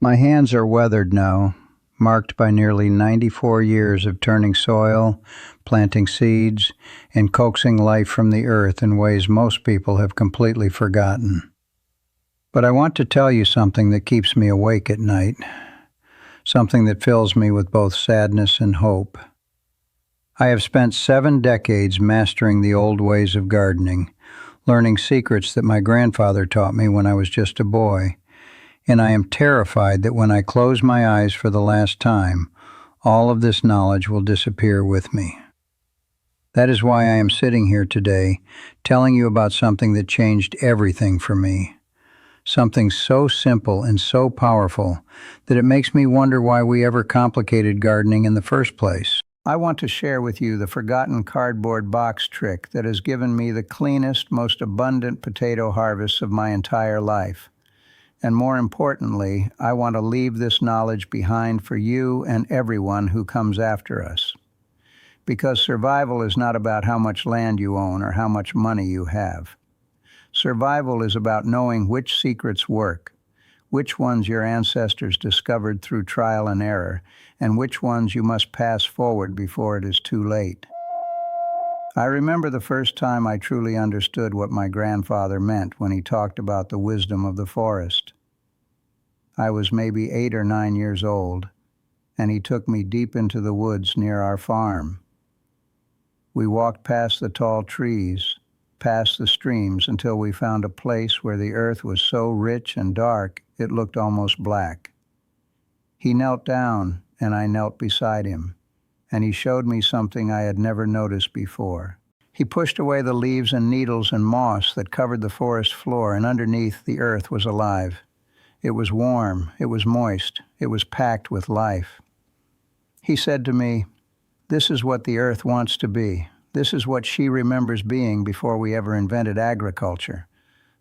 My hands are weathered now, marked by nearly 94 years of turning soil, planting seeds, and coaxing life from the earth in ways most people have completely forgotten. But I want to tell you something that keeps me awake at night, something that fills me with both sadness and hope. I have spent 7 decades mastering the old ways of gardening, learning secrets that my grandfather taught me when I was just a boy, and I am terrified that when I close my eyes for the last time, all of this knowledge will disappear with me. That is why I am sitting here today, telling you about something that changed everything for me. Something so simple and so powerful that it makes me wonder why we ever complicated gardening in the first place. I want to share with you the forgotten cardboard box trick that has given me the cleanest, most abundant potato harvests of my entire life. And more importantly, I want to leave this knowledge behind for you and everyone who comes after us. Because survival is not about how much land you own or how much money you have. Survival is about knowing which secrets work, which ones your ancestors discovered through trial and error, and which ones you must pass forward before it is too late. I remember the first time I truly understood what my grandfather meant when he talked about the wisdom of the forest. I was maybe 8 or 9 years old, and he took me deep into the woods near our farm. We walked past the tall trees, past the streams, until we found a place where the earth was so rich and dark it looked almost black. He knelt down, and I knelt beside him, and he showed me something I had never noticed before. He pushed away the leaves and needles and moss that covered the forest floor, and underneath the earth was alive. It was warm, it was moist, it was packed with life. He said to me, "This is what the earth wants to be. This is what she remembers being before we ever invented agriculture.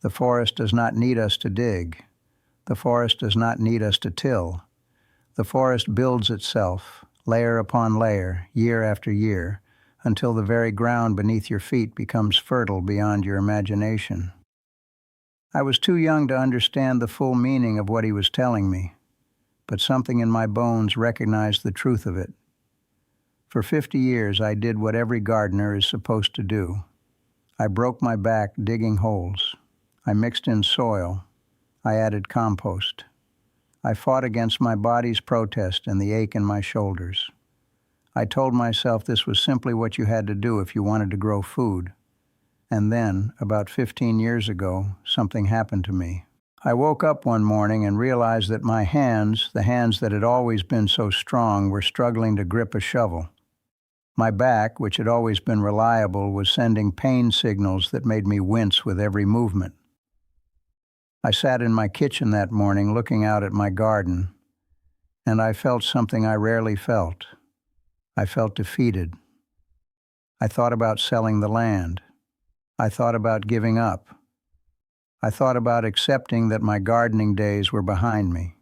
The forest does not need us to dig. The forest does not need us to till. The forest builds itself, layer upon layer, year after year, until the very ground beneath your feet becomes fertile beyond your imagination." I was too young to understand the full meaning of what he was telling me, but something in my bones recognized the truth of it. For 50 years, I did what every gardener is supposed to do. I broke my back digging holes. I mixed in soil. I added compost. I fought against my body's protest and the ache in my shoulders. I told myself this was simply what you had to do if you wanted to grow food. And then, about 15 years ago, something happened to me. I woke up one morning and realized that my hands, the hands that had always been so strong, were struggling to grip a shovel. My back, which had always been reliable, was sending pain signals that made me wince with every movement. I sat in my kitchen that morning looking out at my garden, and I felt something I rarely felt. I felt defeated. I thought about selling the land. I thought about giving up. I thought about accepting that my gardening days were behind me.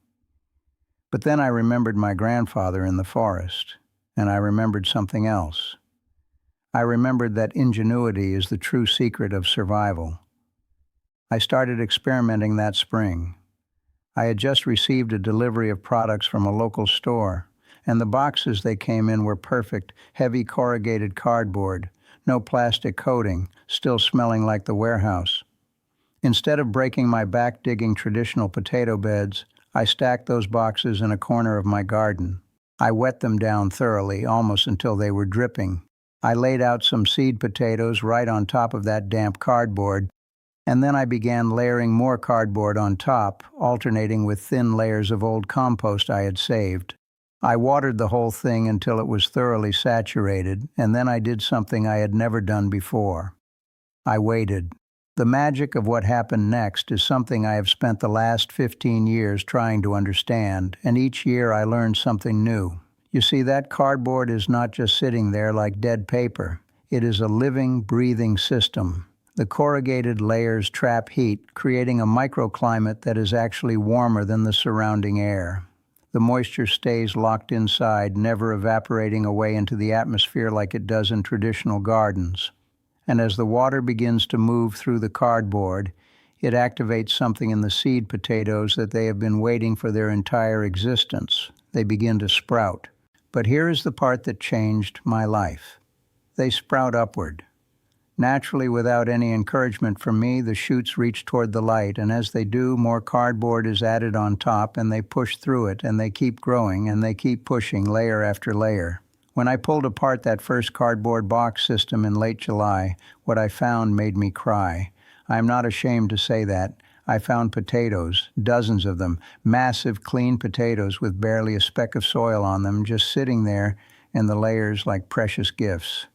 But then I remembered my grandfather in the forest, and I remembered something else. I remembered that ingenuity is the true secret of survival. I started experimenting that spring. I had just received a delivery of products from a local store, and the boxes they came in were perfect, heavy corrugated cardboard, no plastic coating, still smelling like the warehouse. Instead of breaking my back digging traditional potato beds, I stacked those boxes in a corner of my garden. I wet them down thoroughly, almost until they were dripping. I laid out some seed potatoes right on top of that damp cardboard, and then I began layering more cardboard on top, alternating with thin layers of old compost I had saved. I watered the whole thing until it was thoroughly saturated, and then I did something I had never done before. I waited. The magic of what happened next is something I have spent the last 15 years trying to understand, and each year I learned something new. You see, that cardboard is not just sitting there like dead paper. It is a living, breathing system. The corrugated layers trap heat, creating a microclimate that is actually warmer than the surrounding air. The moisture stays locked inside, never evaporating away into the atmosphere like it does in traditional gardens. And as the water begins to move through the cardboard, It activates something in the seed potatoes that they have been waiting for their entire existence. They begin to sprout. But here is the part that changed my life. They sprout upward. Naturally, without any encouragement from me, the shoots reach toward the light, and as they do, more cardboard is added on top, and they push through it, and they keep growing, and they keep pushing layer after layer. When I pulled apart that first cardboard box system in late July, what I found made me cry. I am not ashamed to say that. I found potatoes, dozens of them, massive clean potatoes with barely a speck of soil on them, just sitting there in the layers like precious gifts.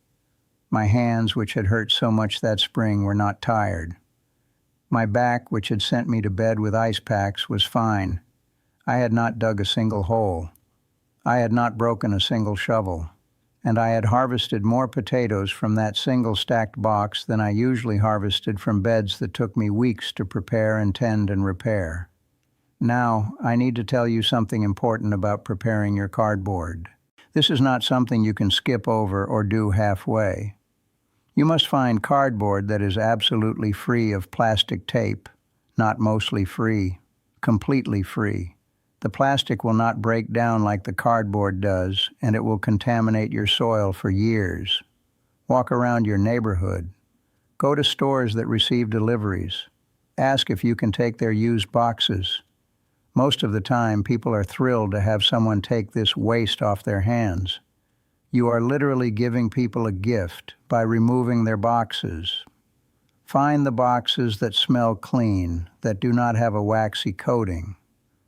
My hands, which had hurt so much that spring, were not tired. My back, which had sent me to bed with ice packs, was fine. I had not dug a single hole. I had not broken a single shovel. And I had harvested more potatoes from that single stacked box than I usually harvested from beds that took me weeks to prepare and tend and repair. Now, I need to tell you something important about preparing your cardboard. This is not something you can skip over or do halfway. You must find cardboard that is absolutely free of plastic tape, not mostly free, completely free. The plastic will not break down like the cardboard does, and it will contaminate your soil for years. Walk around your neighborhood. Go to stores that receive deliveries. Ask if you can take their used boxes. Most of the time, people are thrilled to have someone take this waste off their hands. You are literally giving people a gift by removing their boxes. Find the boxes that smell clean, that do not have a waxy coating,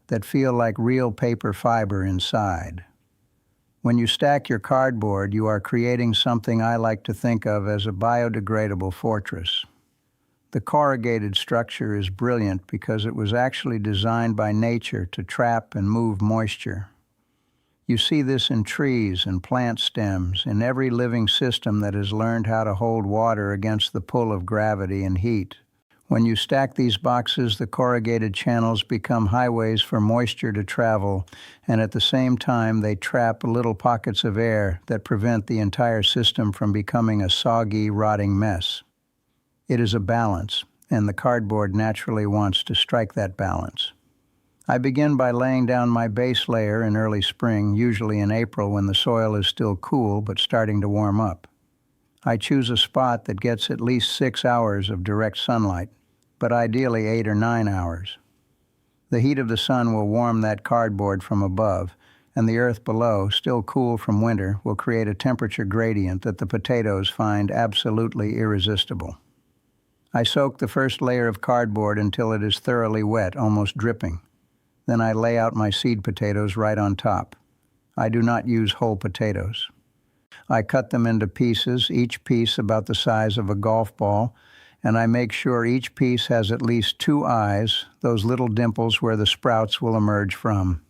that feel like real paper fiber inside. When you stack your cardboard, you are creating something I like to think of as a biodegradable fortress. The corrugated structure is brilliant because it was actually designed by nature to trap and move moisture. You see this in trees and plant stems, in every living system that has learned how to hold water against the pull of gravity and heat. When you stack these boxes, the corrugated channels become highways for moisture to travel, and at the same time they trap little pockets of air that prevent the entire system from becoming a soggy, rotting mess. It is a balance, and the cardboard naturally wants to strike that balance. I begin by laying down my base layer in early spring, usually in April when the soil is still cool but starting to warm up. I choose a spot that gets at least 6 hours of direct sunlight, but ideally 8 or 9 hours. The heat of the sun will warm that cardboard from above, and the earth below, still cool from winter, will create a temperature gradient that the potatoes find absolutely irresistible. I soak the first layer of cardboard until it is thoroughly wet, almost dripping. Then I lay out my seed potatoes right on top. I do not use whole potatoes. I cut them into pieces, each piece about the size of a golf ball, and I make sure each piece has at least 2 eyes, those little dimples where the sprouts will emerge from.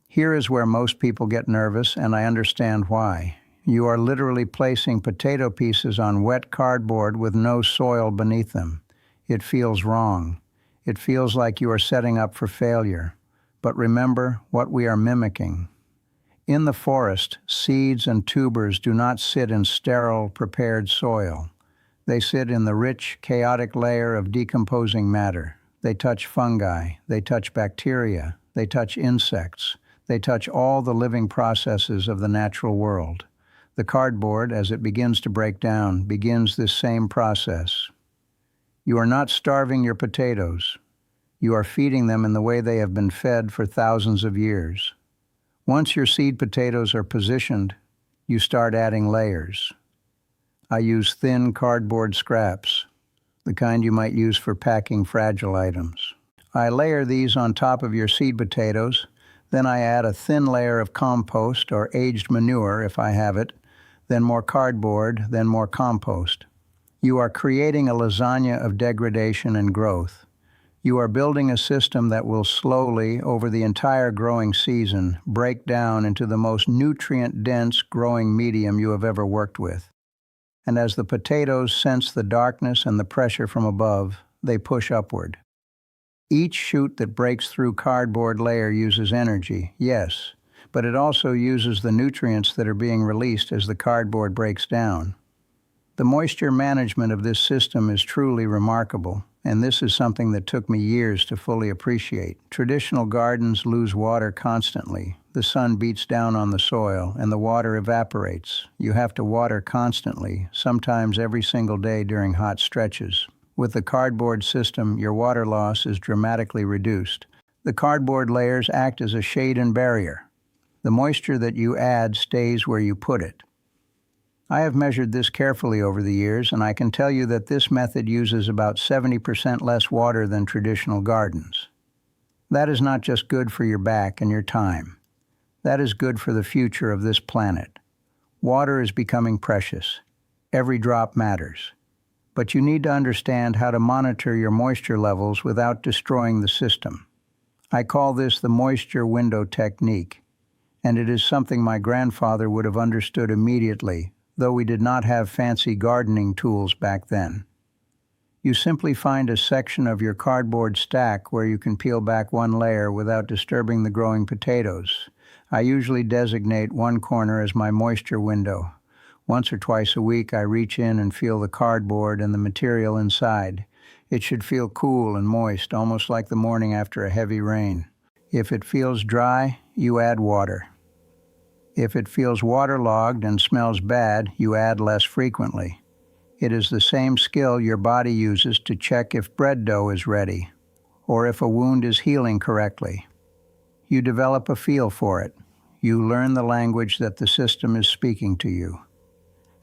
Here is where most people get nervous, and I understand why. You are literally placing potato pieces on wet cardboard with no soil beneath them. It feels wrong. It feels like you are setting up for failure. But remember what we are mimicking. In the forest, seeds and tubers do not sit in sterile, prepared soil. They sit in the rich, chaotic layer of decomposing matter. They touch fungi, they touch bacteria, they touch insects, they touch all the living processes of the natural world. The cardboard, as it begins to break down, begins this same process. You are not starving your potatoes. You are feeding them in the way they have been fed for thousands of years. Once your seed potatoes are positioned, you start adding layers. I use thin cardboard scraps, the kind you might use for packing fragile items. I layer these on top of your seed potatoes, then I add a thin layer of compost or aged manure if I have it, then more cardboard, then more compost. You are creating a lasagna of degradation and growth. You are building a system that will slowly, over the entire growing season, break down into the most nutrient-dense growing medium you have ever worked with. And as the potatoes sense the darkness and the pressure from above, they push upward. Each shoot that breaks through cardboard layer uses energy, yes, but it also uses the nutrients that are being released as the cardboard breaks down. The moisture management of this system is truly remarkable, and this is something that took me years to fully appreciate. Traditional gardens lose water constantly. The sun beats down on the soil, and the water evaporates. You have to water constantly, sometimes every single day during hot stretches. With the cardboard system, your water loss is dramatically reduced. The cardboard layers act as a shade and barrier. The moisture that you add stays where you put it. I have measured this carefully over the years, and I can tell you that this method uses about 70% less water than traditional gardens. That is not just good for your back and your time. That is good for the future of this planet. Water is becoming precious. Every drop matters. But you need to understand how to monitor your moisture levels without destroying the system. I call this the moisture window technique, and it is something my grandfather would have understood immediately, though we did not have fancy gardening tools back then. You simply find a section of your cardboard stack where you can peel back one layer without disturbing the growing potatoes. I usually designate one corner as my moisture window. Once or twice a week I reach in and feel the cardboard and the material inside. It should feel cool and moist, almost like the morning after a heavy rain. If it feels dry, you add water. If it feels waterlogged and smells bad, you add less frequently. It is the same skill your body uses to check if bread dough is ready, or if a wound is healing correctly. You develop a feel for it. You learn the language that the system is speaking to you.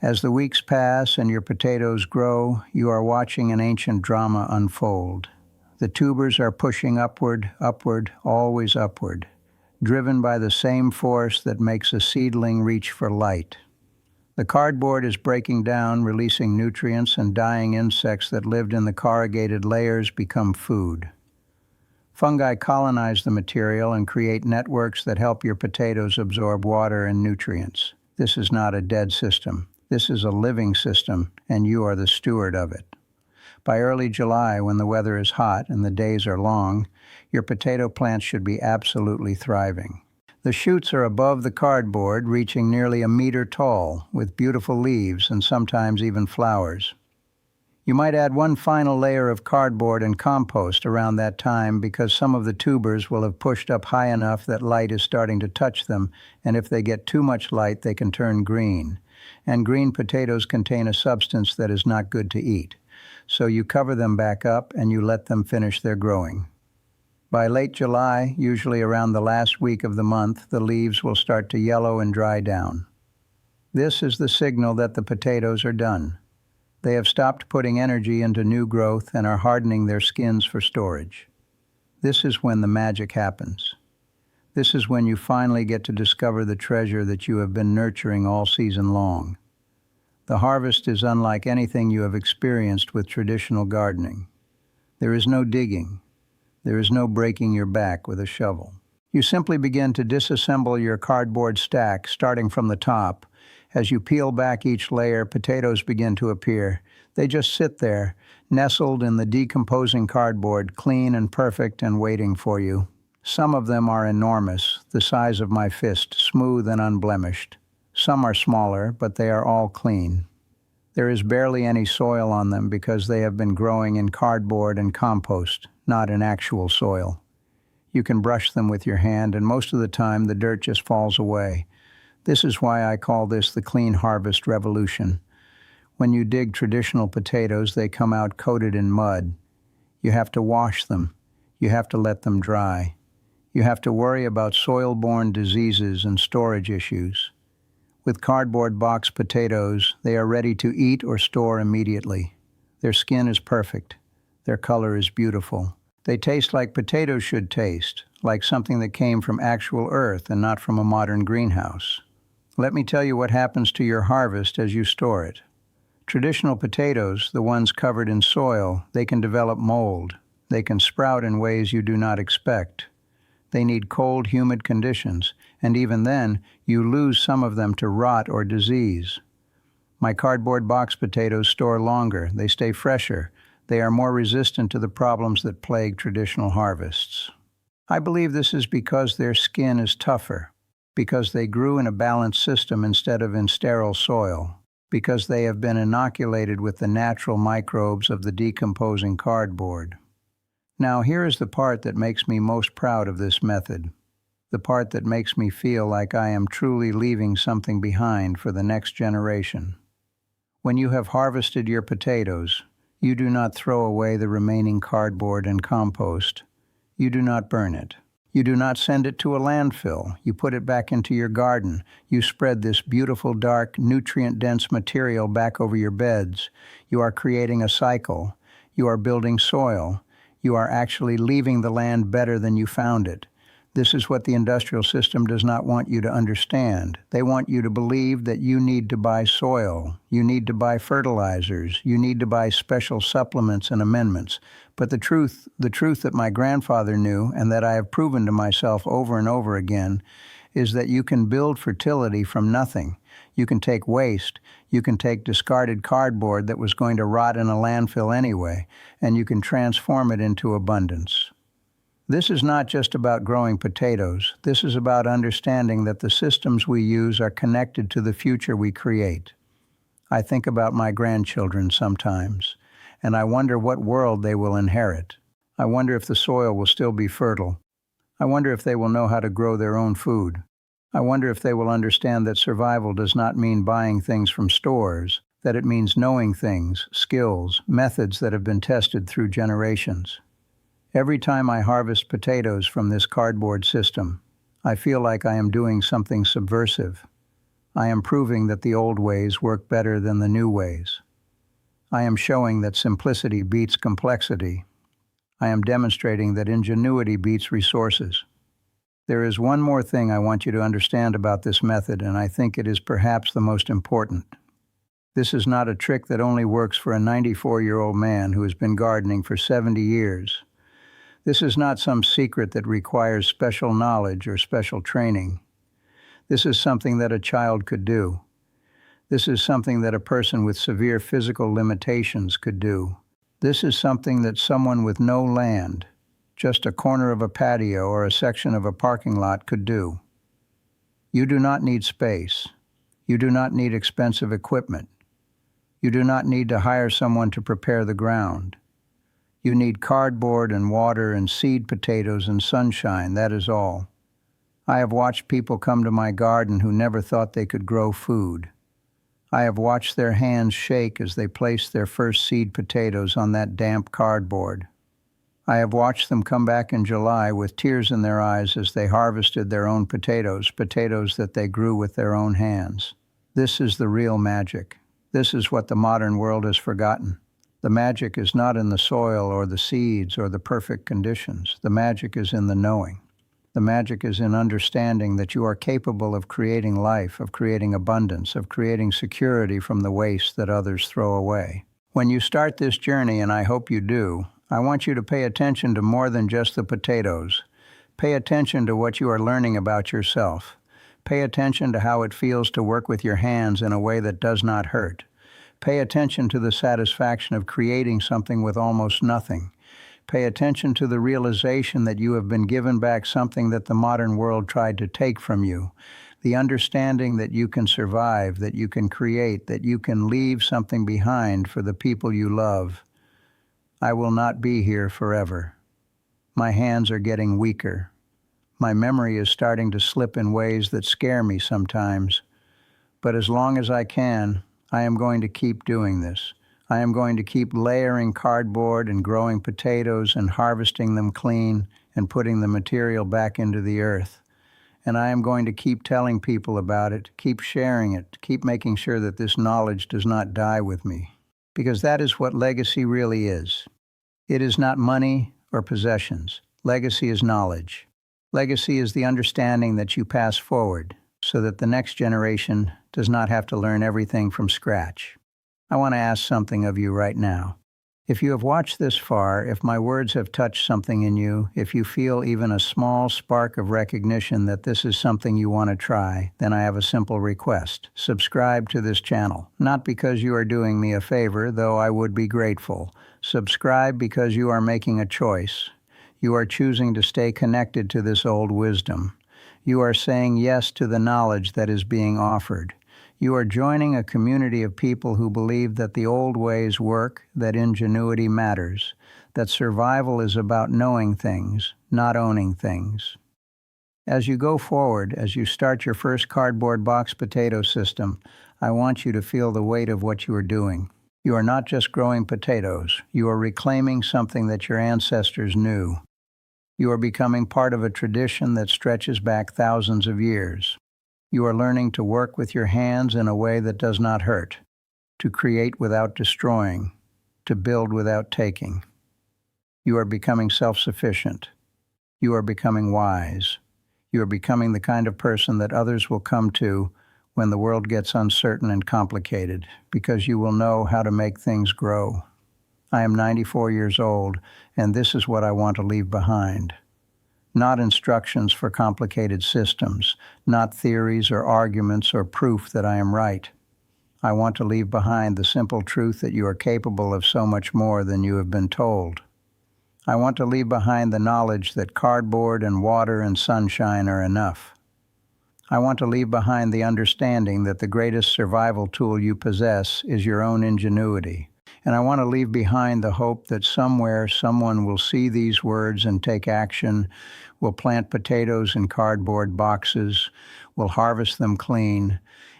As the weeks pass and your potatoes grow, you are watching an ancient drama unfold. The tubers are pushing upward, upward, always upward, driven by the same force that makes a seedling reach for light. The cardboard is breaking down, releasing nutrients, and dying insects that lived in the corrugated layers become food. Fungi colonize the material and create networks that help your potatoes absorb water and nutrients. This is not a dead system. This is a living system, and you are the steward of it. By early July, when the weather is hot and the days are long, your potato plants should be absolutely thriving. The shoots are above the cardboard, reaching nearly a meter tall, with beautiful leaves and sometimes even flowers. You might add one final layer of cardboard and compost around that time because some of the tubers will have pushed up high enough that light is starting to touch them, and if they get too much light, they can turn green. And green potatoes contain a substance that is not good to eat. So you cover them back up and you let them finish their growing. By late July, usually around the last week of the month, the leaves will start to yellow and dry down. This is the signal that the potatoes are done. They have stopped putting energy into new growth and are hardening their skins for storage. This is when the magic happens. This is when you finally get to discover the treasure that you have been nurturing all season long. The harvest is unlike anything you have experienced with traditional gardening. There is no digging. There is no breaking your back with a shovel. You simply begin to disassemble your cardboard stack, starting from the top. As you peel back each layer, potatoes begin to appear. They just sit there, nestled in the decomposing cardboard, clean and perfect and waiting for you. Some of them are enormous, the size of my fist, smooth and unblemished. Some are smaller, but they are all clean. There is barely any soil on them because they have been growing in cardboard and compost, not in actual soil. You can brush them with your hand, and most of the time the dirt just falls away. This is why I call this the clean harvest revolution. When you dig traditional potatoes, they come out coated in mud. You have to wash them. You have to let them dry. You have to worry about soil-borne diseases and storage issues. With cardboard box potatoes, they are ready to eat or store immediately. Their skin is perfect. Their color is beautiful. They taste like potatoes should taste, like something that came from actual earth and not from a modern greenhouse. Let me tell you what happens to your harvest as you store it. Traditional potatoes, the ones covered in soil, they can develop mold. They can sprout in ways you do not expect. They need cold, humid conditions, and even then, you lose some of them to rot or disease. My cardboard box potatoes store longer. They stay fresher. They are more resistant to the problems that plague traditional harvests. I believe this is because their skin is tougher, because they grew in a balanced system instead of in sterile soil. because they have been inoculated with the natural microbes of the decomposing cardboard. Now, here is the part that makes me most proud of this method, the part that makes me feel like I am truly leaving something behind for the next generation. When you have harvested your potatoes, you do not throw away the remaining cardboard and compost. You do not burn it. You do not send it to a landfill. You put it back into your garden. You spread this beautiful, dark, nutrient-dense material back over your beds. You are creating a cycle. You are building soil. You are actually leaving the land better than you found it. This is what the industrial system does not want you to understand. They want you to believe that you need to buy soil, you need to buy fertilizers, you need to buy special supplements and amendments. But the truth that my grandfather knew and that I have proven to myself over and over again is that you can build fertility from nothing. You can take waste, you can take discarded cardboard that was going to rot in a landfill anyway, and you can transform it into abundance. This is not just about growing potatoes. This is about understanding that the systems we use are connected to the future we create. I think about my grandchildren sometimes, and I wonder what world they will inherit. I wonder if the soil will still be fertile. I wonder if they will know how to grow their own food. I wonder if they will understand that survival does not mean buying things from stores, that it means knowing things, skills, methods that have been tested through generations. Every time I harvest potatoes from this cardboard system, I feel like I am doing something subversive. I am proving that the old ways work better than the new ways. I am showing that simplicity beats complexity. I am demonstrating that ingenuity beats resources. There is one more thing I want you to understand about this method, and I think it is perhaps the most important. This is not a trick that only works for a 94-year-old man who has been gardening for 70 years. This is not some secret that requires special knowledge or special training. This is something that a child could do. This is something that a person with severe physical limitations could do. This is something that someone with no land, just a corner of a patio or a section of a parking lot could do. You do not need space. You do not need expensive equipment. You do not need to hire someone to prepare the ground. You need cardboard and water and seed potatoes and sunshine, that is all. I have watched people come to my garden who never thought they could grow food. I have watched their hands shake as they placed their first seed potatoes on that damp cardboard. I have watched them come back in July with tears in their eyes as they harvested their own potatoes that they grew with their own hands. This is the real magic. This is what the modern world has forgotten. The magic is not in the soil or the seeds or the perfect conditions. The magic is in the knowing. The magic is in understanding that you are capable of creating life, of creating abundance, of creating security from the waste that others throw away. When you start this journey, and I hope you do, I want you to pay attention to more than just the potatoes. Pay attention to what you are learning about yourself. Pay attention to how it feels to work with your hands in a way that does not hurt. Pay attention to the satisfaction of creating something with almost nothing. Pay attention to the realization that you have been given back something that the modern world tried to take from you. The understanding that you can survive, that you can create, that you can leave something behind for the people you love. I will not be here forever. My hands are getting weaker. My memory is starting to slip in ways that scare me sometimes. But as long as I can, I am going to keep doing this. I am going to keep layering cardboard and growing potatoes and harvesting them clean and putting the material back into the earth. And I am going to keep telling people about it, keep sharing it, keep making sure that this knowledge does not die with me. Because that is what legacy really is. It is not money or possessions. Legacy is knowledge. Legacy is the understanding that you pass forward so that the next generation does not have to learn everything from scratch. I want to ask something of you right now. If you have watched this far, if my words have touched something in you, if you feel even a small spark of recognition that this is something you want to try, then I have a simple request. Subscribe to this channel. Not because you are doing me a favor, though I would be grateful. Subscribe because you are making a choice. You are choosing to stay connected to this old wisdom. You are saying yes to the knowledge that is being offered. You are joining a community of people who believe that the old ways work, that ingenuity matters, that survival is about knowing things, not owning things. As you go forward, as you start your first cardboard box potato system, I want you to feel the weight of what you are doing. You are not just growing potatoes. You are reclaiming something that your ancestors knew. You are becoming part of a tradition that stretches back thousands of years. You are learning to work with your hands in a way that does not hurt, to create without destroying, to build without taking. You are becoming self-sufficient. You are becoming wise. You are becoming the kind of person that others will come to when the world gets uncertain and complicated, because you will know how to make things grow. I am 94 years old, and this is what I want to leave behind. Not instructions for complicated systems, not theories or arguments or proof that I am right. I want to leave behind the simple truth that you are capable of so much more than you have been told. I want to leave behind the knowledge that cardboard and water and sunshine are enough. I want to leave behind the understanding that the greatest survival tool you possess is your own ingenuity. And I want to leave behind the hope that somewhere someone will see these words and take action, will plant potatoes in cardboard boxes, will harvest them clean,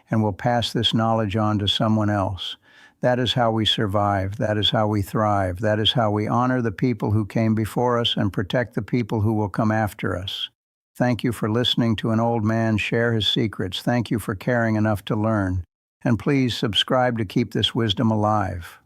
and will pass this knowledge on to someone else. That is how we survive. That is how we thrive. That is how we honor the people who came before us and protect the people who will come after us. Thank you for listening to an old man share his secrets. Thank you for caring enough to learn. And please subscribe to keep this wisdom alive.